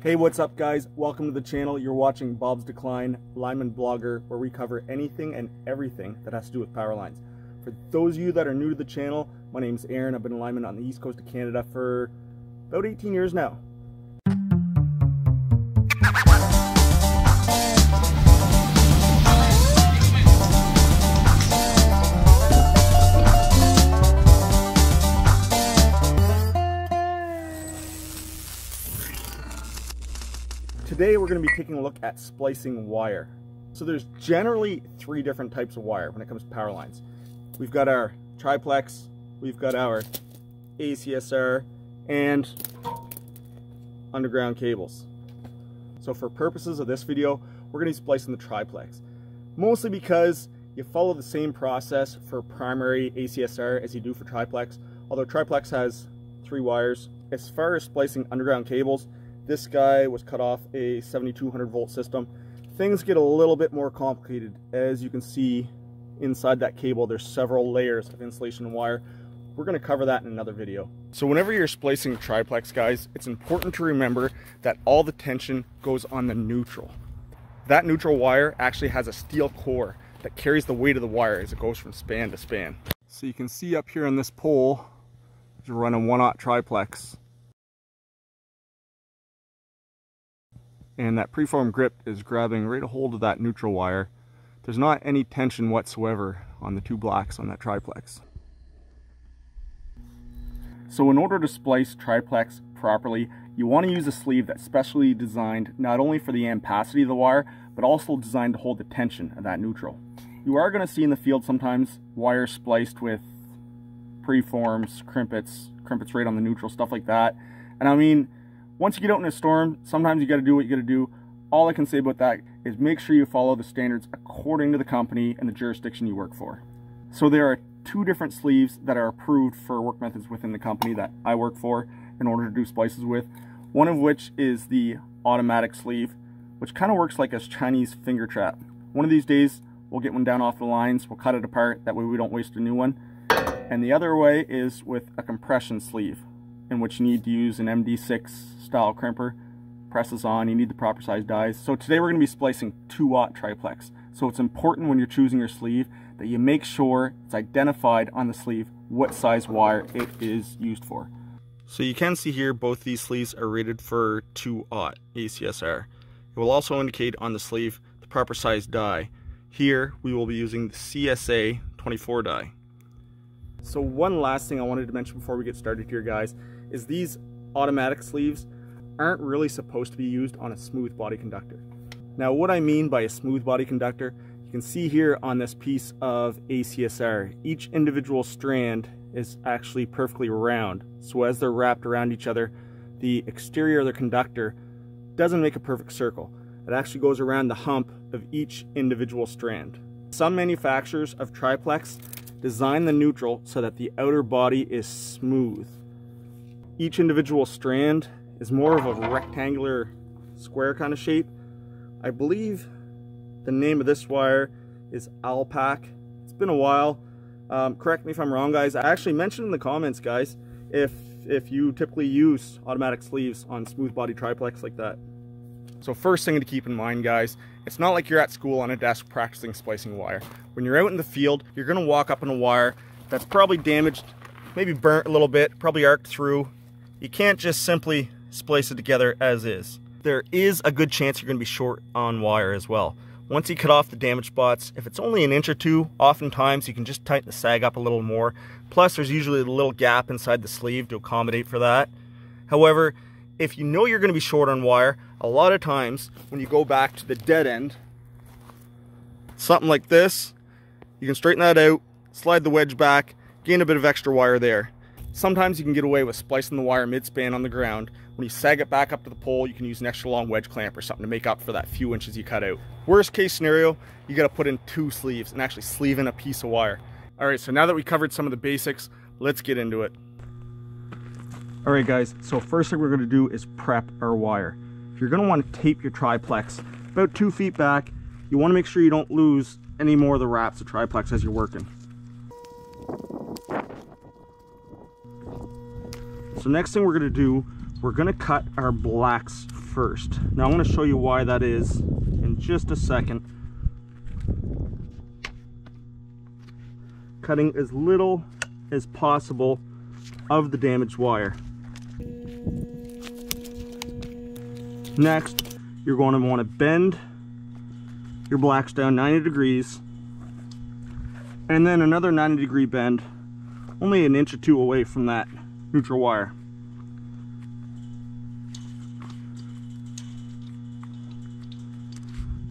Hey, what's up guys? Welcome to the channel. You're watching Bobsdecline, Lineman blogger, where we cover anything and everything that has to do with power lines. For those of you that are new to the channel, my name's Aaron. I've been a lineman on the east coast of Canada for about 18 years now. Today we're going to be taking a look at splicing wire. So there's generally three different types of wire when it comes to power lines. We've got our Triplex, we've got our ACSR, and underground cables. So for purposes of this video, we're going to be splicing the Triplex. Mostly because you follow the same process for primary ACSR as you do for Triplex, although Triplex has 3 wires. As far as splicing underground cables, this guy was cut off a 7200 volt system. Things get a little bit more complicated. As you can see inside that cable, there's several layers of insulation and wire. We're going to cover that in another video. So whenever you're splicing Triplex, guys, it's important to remember that all the tension goes on the neutral. That neutral wire actually has a steel core that carries the weight of the wire as it goes from span to span. So you can see up here on this pole, you're running 1/0 Triplex. And that preformed grip is grabbing right a hold of that neutral wire. There's not any tension whatsoever on the 2 blacks on that Triplex. So in order to splice Triplex properly, you want to use a sleeve that's specially designed not only for the ampacity of the wire, but also designed to hold the tension of that neutral. You are going to see in the field sometimes wires spliced with preforms, crimpets right on the neutral, stuff like that. And I mean, once you get out in a storm, sometimes you got to do what you got to do. All I can say about that is make sure you follow the standards according to the company and the jurisdiction you work for. So there are 2 different sleeves that are approved for work methods within the company that I work for in order to do splices with. One of which is the Audionautix sleeve, which kind of works like a Chinese finger trap. One of these days, we'll get one down off the lines, we'll cut it apart, that way we don't waste a new one. And the other way is with a compression sleeve, in which you need to use an MD6 style crimper. Presses on, you need the proper size dies. So today we're going to be splicing 2/0 Triplex. So it's important when you're choosing your sleeve that you make sure it's identified on the sleeve what size wire it is used for. So you can see here both these sleeves are rated for 2/0 ACSR. It will also indicate on the sleeve the proper size die. Here we will be using the CSA 24 die. So one last thing I wanted to mention before we get started here, guys, is these Audionautix sleeves aren't really supposed to be used on a smooth body conductor. Now what I mean by a smooth body conductor, you can see here on this piece of ACSR, each individual strand is actually perfectly round. So as they're wrapped around each other, the exterior of the conductor doesn't make a perfect circle. It actually goes around the hump of each individual strand. Some manufacturers of Triplex design the neutral so that the outer body is smooth. Each individual strand is more of a rectangular square kind of shape. I believe the name of this wire is Alpac. It's been a while. Correct me if I'm wrong, guys. I actually mentioned in the comments, guys, if you typically use Audionautix sleeves on smooth body Triplex like that. So first thing to keep in mind, guys, it's not like you're at school on a desk practicing splicing wire. When you're out in the field, you're going to walk up on a wire that's probably damaged, maybe burnt a little bit, probably arced through. You can't just simply splice it together as is. There is a good chance you're going to be short on wire as well. Once you cut off the damaged spots, if it's only an inch or 2, oftentimes you can just tighten the sag up a little more. Plus there's usually a little gap inside the sleeve to accommodate for that. However, if you know you're going to be short on wire, a lot of times when you go back to the dead end, something like this, you can straighten that out, slide the wedge back, gain a bit of extra wire there. Sometimes you can get away with splicing the wire mid-span on the ground. When you sag it back up to the pole, you can use an extra long wedge clamp or something to make up for that few inches you cut out. Worst case scenario, you gotta put in 2 sleeves and actually sleeve in a piece of wire. All right, so now that we covered some of the basics, let's get into it. All right, guys, so first thing we're gonna do is prep our wire. You're gonna wanna tape your Triplex about 2 feet back. You wanna make sure you don't lose any more of the wraps of Triplex as you're working. So next thing we're going to do, we're going to cut our blacks first. Now I'm going to show you why that is in just a second. Cutting as little as possible of the damaged wire. Next, you're going to want to bend your blacks down 90 degrees, and then another 90-degree bend, only an inch or two away from that neutral wire.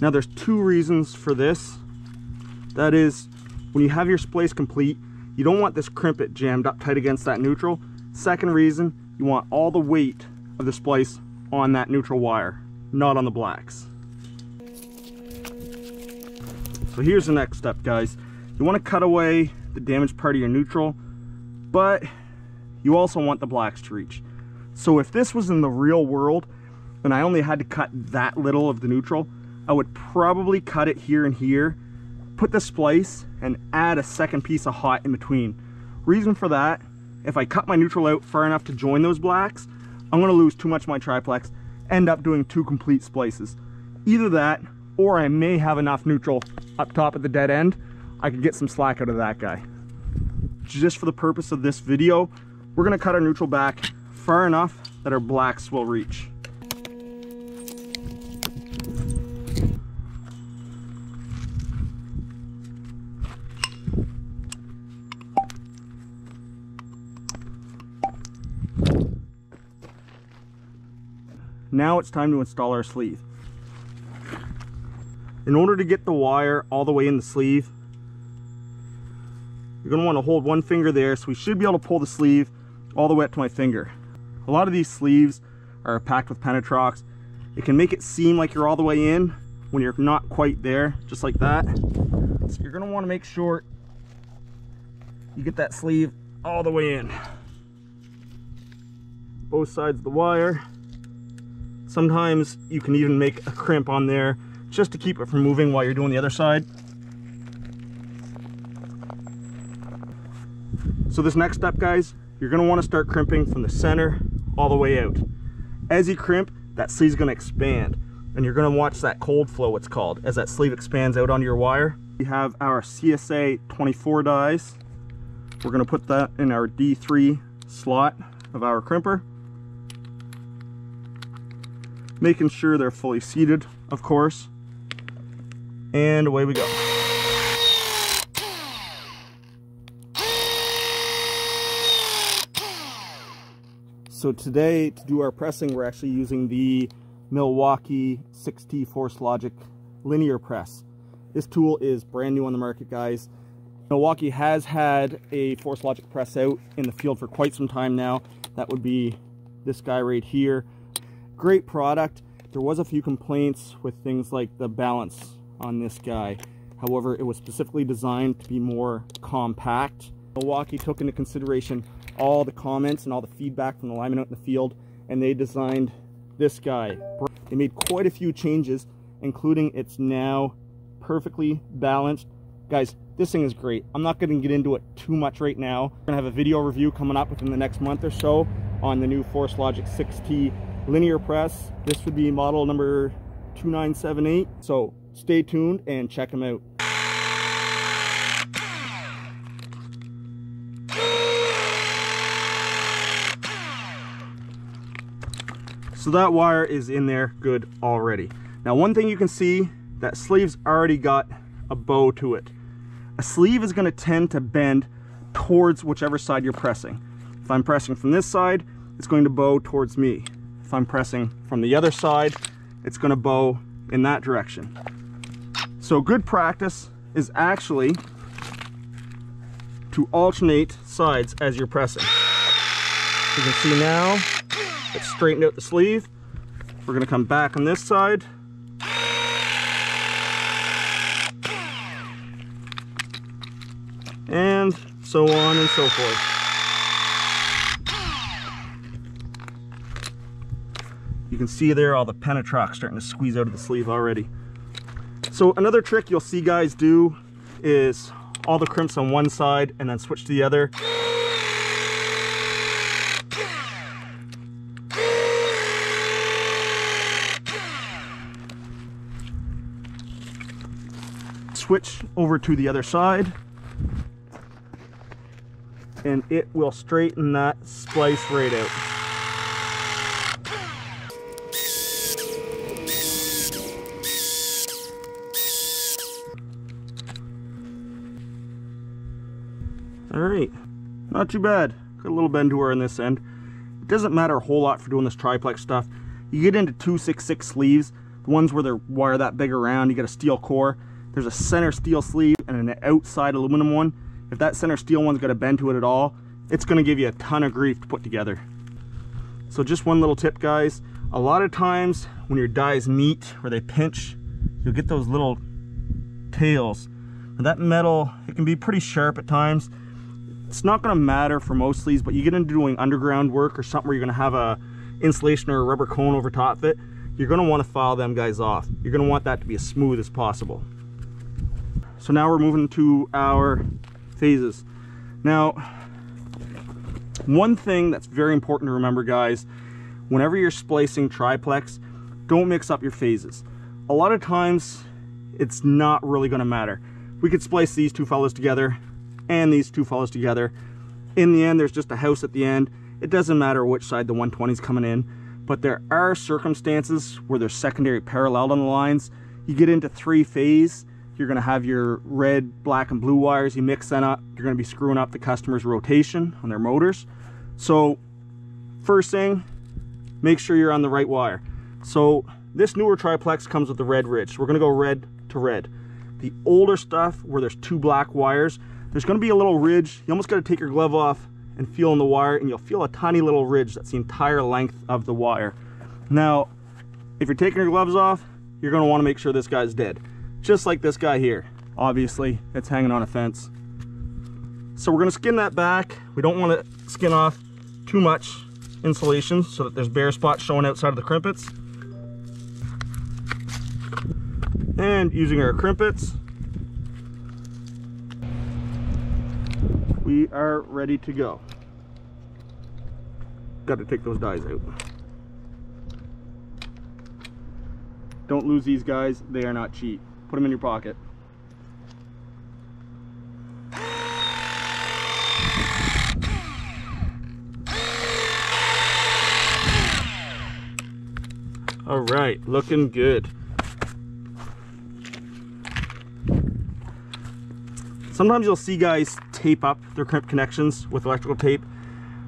Now there's two reasons for this. That is, when you have your splice complete, you don't want this crimpet jammed up tight against that neutral. Second reason, you want all the weight of the splice on that neutral wire, not on the blacks. So here's the next step, guys. You want to cut away the damaged part of your neutral, but you also want the blacks to reach. So if this was in the real world and I only had to cut that little of the neutral, I would probably cut it here and here, put the splice, and add a second piece of hot in between. Reason for that, if I cut my neutral out far enough to join those blacks, I'm going to lose too much of my triplex, end up doing two complete splices. Either that, or I may have enough neutral up top at the dead end, I could get some slack out of that guy. Just for the purpose of this video, we're going to cut our neutral back far enough that our blacks will reach. Now it's time to install our sleeve. In order to get the wire all the way in the sleeve, you're going to want to hold one finger there, so we should be able to pull the sleeve all the way up to my finger. A lot of these sleeves are packed with Penetrox. It can make it seem like you're all the way in when you're not quite there, just like that. So you're going to want to make sure you get that sleeve all the way in. Both sides of the wire. Sometimes you can even make a crimp on there just to keep it from moving while you're doing the other side. So this next step, guys, you're going to want to start crimping from the center all the way out. As you crimp, that sleeve's going to expand, and you're going to watch that cold flow, it's called, as that sleeve expands out onto your wire. We have our CSA 24 dies. We're going to put that in our D3 slot of our crimper, making sure they're fully seated, of course, and away we go. So today, to do our pressing, we're actually using the Milwaukee 6T Force Logic linear press. This tool is brand new on the market, guys. Milwaukee has had a Force Logic press out in the field for quite some time now. That would be this guy right here. Great product. There was a few complaints with things like the balance on this guy. However, it was specifically designed to be more compact. Milwaukee took into consideration all the comments and all the feedback from the linemen out in the field, and they designed this guy. They made quite a few changes, including it's now perfectly balanced. Guys, this thing is great. I'm not going to get into it too much right now. We're going to have a video review coming up within the next month or so on the new Force Logic 6T linear press. This would be model number 2978. So stay tuned and check them out. So that wire is in there good already. Now one thing you can see, that sleeve's already got a bow to it. A sleeve is going to tend to bend towards whichever side you're pressing. If I'm pressing from this side, it's going to bow towards me. If I'm pressing from the other side, it's going to bow in that direction. So good practice is actually to alternate sides as you're pressing. You can see now it's straightened out the sleeve. We're going to come back on this side. And so on and so forth. You can see there all the Penetrox starting to squeeze out of the sleeve already. So another trick you'll see guys do is all the crimps on one side and then switch to the other. switch over to the other side, and it will straighten that splice right out. Alright, not too bad. Got a little bend to her on this end. It doesn't matter a whole lot for doing this triplex stuff. You get into 266 sleeves, the ones where they're wire that big around, you get a steel core. There's a center steel sleeve and an outside aluminum one. If that center steel one's got a bend to it at all, it's going to give you a ton of grief to put together. So just one little tip, guys. A lot of times when your dies meet or they pinch, you'll get those little tails. And that metal, it can be pretty sharp at times. It's not going to matter for most sleeves, but you get into doing underground work or something where you're going to have a insulation or a rubber cone over top of it, you're going to want to file them guys off. You're going to want that to be as smooth as possible. So now we're moving to our phases. Now, one thing that's very important to remember, guys, whenever you're splicing triplex, don't mix up your phases. A lot of times it's not really going to matter. We could splice these two fellas together and these two fellas together. In the end, there's just a house at the end. It doesn't matter which side the 120 is coming in, but there are circumstances where there's secondary parallel on the lines. You get into 3-phase, you're going to have your red, black, and blue wires. You mix them up, you're going to be screwing up the customer's rotation on their motors. So first thing, make sure you're on the right wire. So this newer triplex comes with the red ridge. We're going to go red to red. The older stuff where there's 2 black wires, there's going to be a little ridge. You almost got to take your glove off and feel in the wire, and you'll feel a tiny little ridge. That's the entire length of the wire. Now, if you're taking your gloves off, you're going to want to make sure this guy's dead. Just like this guy here. Obviously, it's hanging on a fence. So we're going to skin that back. We don't want to skin off too much insulation so that there's bare spots showing outside of the crimpets. And using our crimpets, we are ready to go. Got to take those dies out. Don't lose these guys, they are not cheap. Put them in your pocket. All right, looking good. Sometimes you'll see guys tape up their crimp connections with electrical tape.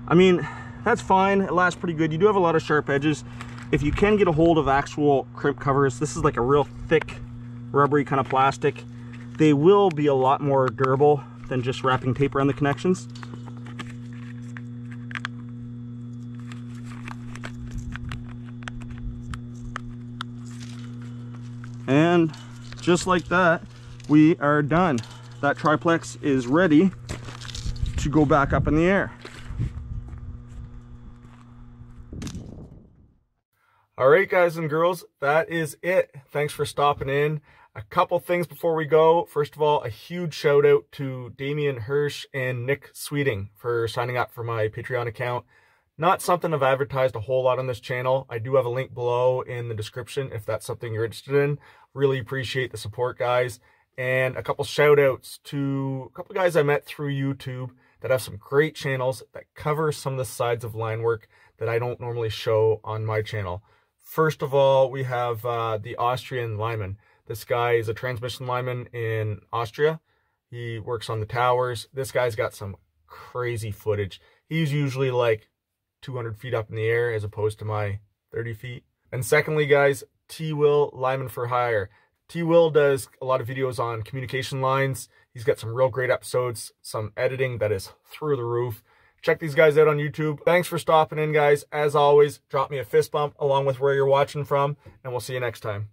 I mean, that's fine, it lasts pretty good. You do have a lot of sharp edges. If you can get a hold of actual crimp covers, this is like a real thick, rubbery kind of plastic. They will be a lot more durable than just wrapping tape around the connections. And just like that, we are done. That triplex is ready to go back up in the air. All right, guys and girls, that is it. Thanks for stopping in. A couple things before we go. First of all, a huge shout out to Damian Hirsch and Nick Sweeting for signing up for my Patreon account. Not something I've advertised a whole lot on this channel. I do have a link below in the description if that's something you're interested in. Really appreciate the support, guys. And a couple shout outs to a couple guys I met through YouTube that have some great channels that cover some of the sides of line work that I don't normally show on my channel. First of all, we have the Austrian Lineman. This guy is a transmission lineman in Austria. He works on the towers. This guy's got some crazy footage. He's usually like 200 feet up in the air as opposed to my 30 feet. And secondly, guys, T-Will Lineman for Hire. T-Will does a lot of videos on communication lines. He's got some real great episodes, some editing that is through the roof. Check these guys out on YouTube. Thanks for stopping in, guys. As always, drop me a fist bump along with where you're watching from, and we'll see you next time.